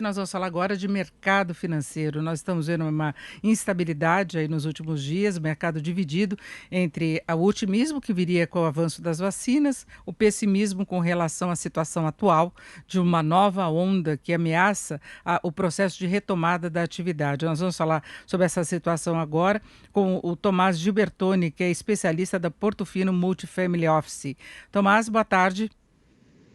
Nós vamos falar agora de mercado financeiro. Nós estamos vendo uma instabilidade aí nos últimos dias, o mercado dividido entre o otimismo que viria com o avanço das vacinas, o pessimismo com relação à situação atual de uma nova onda que ameaça o processo de retomada da atividade. Nós vamos falar sobre essa situação agora com o Tomás Gilbertoni, que é especialista da Portofino Multifamily Office. Tomás, boa tarde.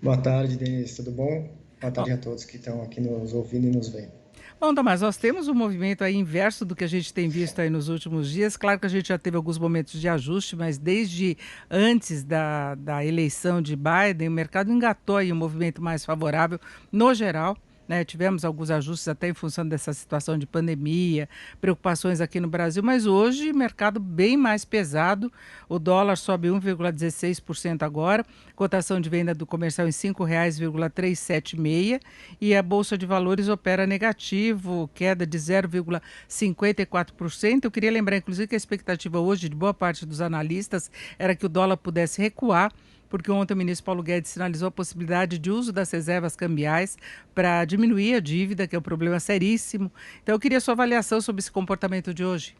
Boa tarde, Denise, tudo bom? Boa tarde a todos que estão aqui nos ouvindo e nos vendo. Bom, Tomás, nós temos um movimento aí inverso do que a gente tem visto aí nos últimos dias. Claro que a gente já teve alguns momentos de ajuste, mas desde antes da eleição de Biden, o mercado engatou aí um movimento mais favorável no geral. Né, tivemos alguns ajustes até em função dessa situação de pandemia, preocupações aqui no Brasil, mas hoje mercado bem mais pesado. O dólar sobe 1,16% agora, cotação de venda do comercial em R$ 5,376 e a Bolsa de Valores opera negativo, queda de 0,54%. Eu queria lembrar, inclusive, que a expectativa hoje de boa parte dos analistas era que o dólar pudesse recuar, porque ontem o ministro Paulo Guedes sinalizou a possibilidade de uso das reservas cambiais para diminuir a dívida, que é um problema seríssimo. Então, eu queria sua avaliação sobre esse comportamento de hoje.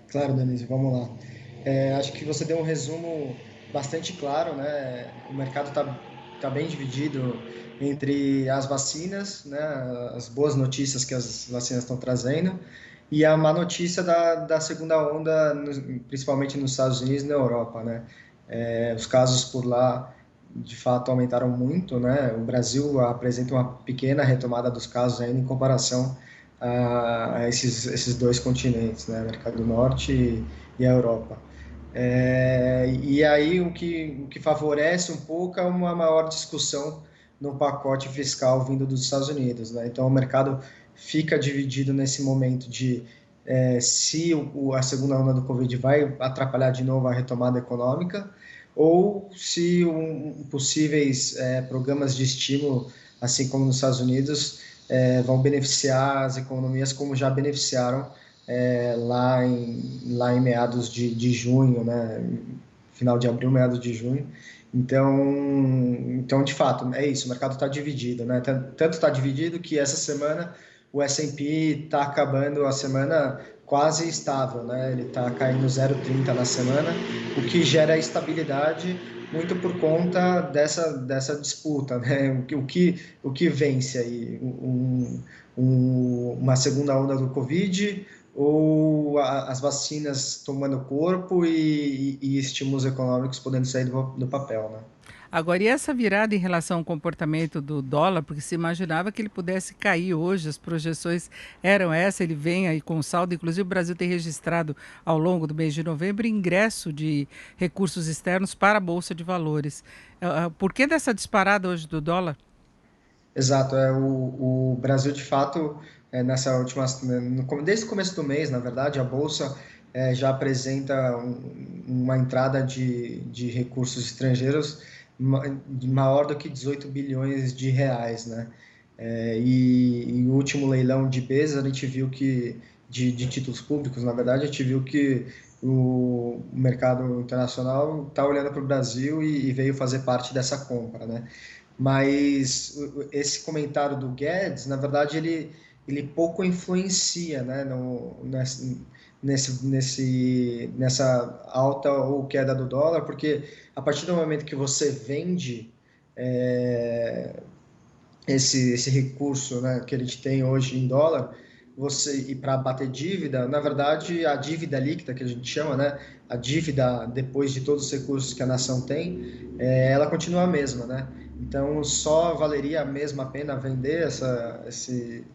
Claro, Denise, vamos lá. Acho que você deu um resumo bastante claro, né? O mercado tá bem dividido entre as vacinas, né? As boas notícias que as vacinas estão trazendo e a má notícia da segunda onda, principalmente nos Estados Unidos e na Europa, né? Os casos por lá, de fato, aumentaram muito, né? O Brasil apresenta uma pequena retomada dos casos ainda em comparação a esses dois continentes, né? América do Norte e a Europa. E aí o que favorece um pouco é uma maior discussão no pacote fiscal vindo dos Estados Unidos, né? Então o mercado fica dividido nesse momento de se a segunda onda do Covid vai atrapalhar de novo a retomada econômica ou se possíveis programas de estímulo, assim como nos Estados Unidos, vão beneficiar as economias como já beneficiaram lá em meados de junho, né? Final de abril, meados de junho. Então, de fato, é isso, o mercado está dividido, né? Tanto está dividido que essa semana o S&P está acabando a semana quase estável, né? Ele está caindo 0,30 na semana, o que gera estabilidade muito por conta dessa disputa, né? O que vence aí? Uma segunda onda do Covid ou as vacinas tomando corpo e estímulos econômicos podendo sair do papel, né? Agora, e essa virada em relação ao comportamento do dólar, porque se imaginava que ele pudesse cair hoje, as projeções eram essas, ele vem aí com saldo, inclusive o Brasil tem registrado ao longo do mês de novembro ingresso de recursos externos para a Bolsa de Valores. Por que dessa disparada hoje do dólar? Exato, o Brasil de fato nessa última, desde o começo do mês, na verdade, a bolsa já apresenta uma entrada de recursos estrangeiros maior do que 18 bilhões de reais, né? E o último leilão de BES, a gente viu que de títulos públicos, na verdade, a gente viu que o mercado internacional está olhando para o Brasil e veio fazer parte dessa compra, né? Mas esse comentário do Guedes, na verdade, ele pouco influencia, né, nessa alta ou queda do dólar, porque a partir do momento que você vende é, esse recurso, né, que a gente tem hoje em dólar, e para bater dívida, na verdade, a dívida líquida que a gente chama, né, a dívida depois de todos os recursos que a nação tem, ela continua a mesma, né? Então, só valeria a mesma pena vender esse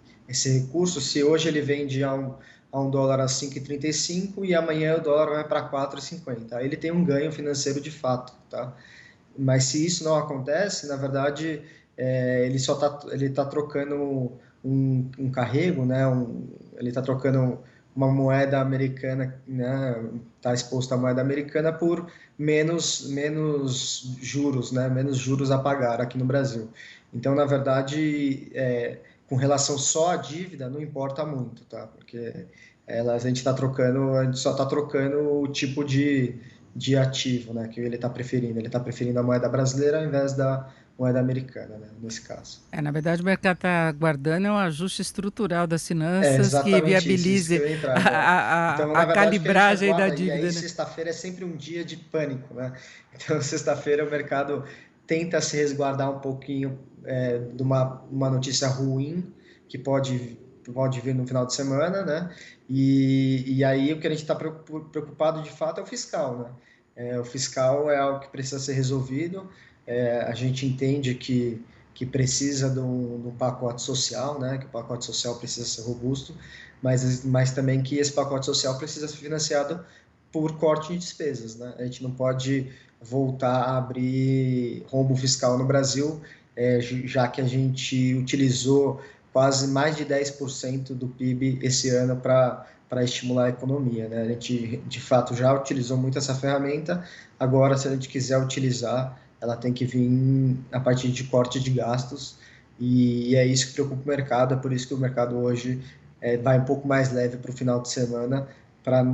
recurso se hoje ele vende a um dólar a 5,35 e amanhã o dólar vai para 4,50. Aí ele tem um ganho financeiro de fato, tá? Mas se isso não acontece, na verdade, ele tá trocando um carrego, né? Ele está trocando uma moeda americana, né? Está exposto à moeda americana por menos juros, né? Menos juros a pagar aqui no Brasil. Então, na verdade, com relação só à dívida, não importa muito, tá? Porque a gente só está trocando o tipo de ativo, né, que ele está preferindo. Ele está preferindo a moeda brasileira ao invés moeda americana, né, nesse caso. Na verdade, o mercado está aguardando um ajuste estrutural das É finanças que exatamente isso que viabilize eu ia entrar a, agora. Então, a na verdade, o que a gente calibragem da aguarda, e aí dívida, né? sexta-feira é sempre um dia de pânico, né? Então, sexta-feira o mercado tenta se resguardar um pouquinho de uma notícia ruim que pode vir no final de semana, né? E aí o que a gente está preocupado de fato é o fiscal, né? O fiscal é algo que precisa ser resolvido. A gente entende que precisa de um pacote social, né? Que o pacote social precisa ser robusto, mas também que esse pacote social precisa ser financiado por corte de despesas, né? A gente não pode voltar a abrir rombo fiscal no Brasil, já que a gente utilizou quase mais de 10% do PIB esse ano para estimular a economia, né? A gente, de fato, já utilizou muito essa ferramenta, agora, se a gente quiser utilizar, ela tem que vir a partir de corte de gastos, e é isso que preocupa o mercado, é por isso que o mercado hoje vai um pouco mais leve para o final de semana, para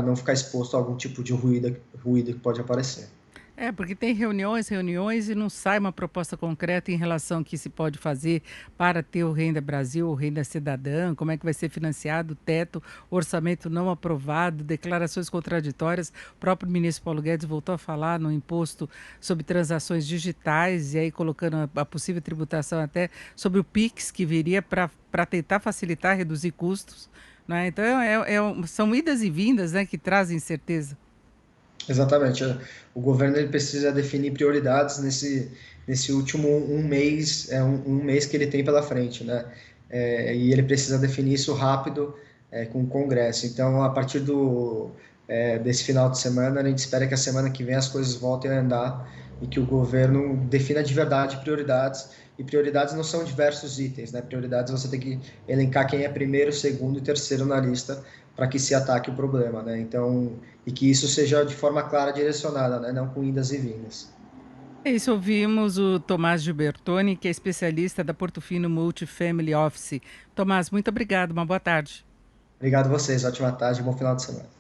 não ficar exposto a algum tipo de ruído que pode aparecer. Porque tem reuniões, reuniões e não sai uma proposta concreta em relação ao que se pode fazer para ter o Renda Brasil, o Renda Cidadã, como é que vai ser financiado, teto, orçamento não aprovado, declarações contraditórias. O próprio ministro Paulo Guedes voltou a falar no imposto sobre transações digitais e aí colocando a possível tributação até sobre o PIX que viria para tentar facilitar, reduzir custos. Né? Então, são idas e vindas, né, que trazem incerteza. Exatamente. O governo ele precisa definir prioridades nesse último um mês, um mês que ele tem pela frente, né? E ele precisa definir isso rápido, com o Congresso. Então, a partir desse final de semana, a gente espera que a semana que vem as coisas voltem a andar e que o governo defina de verdade prioridades. E prioridades não são diversos itens, né? Prioridades você tem que elencar quem é primeiro, segundo e terceiro na lista para que se ataque o problema, né? Então, e que isso seja de forma clara direcionada, né? Não com indas e vindas. É isso, ouvimos o Tomás Gilbertoni, que é especialista da Portofino Multifamily Office. Tomás, muito obrigado, uma boa tarde. Obrigado a vocês, ótima tarde, bom final de semana.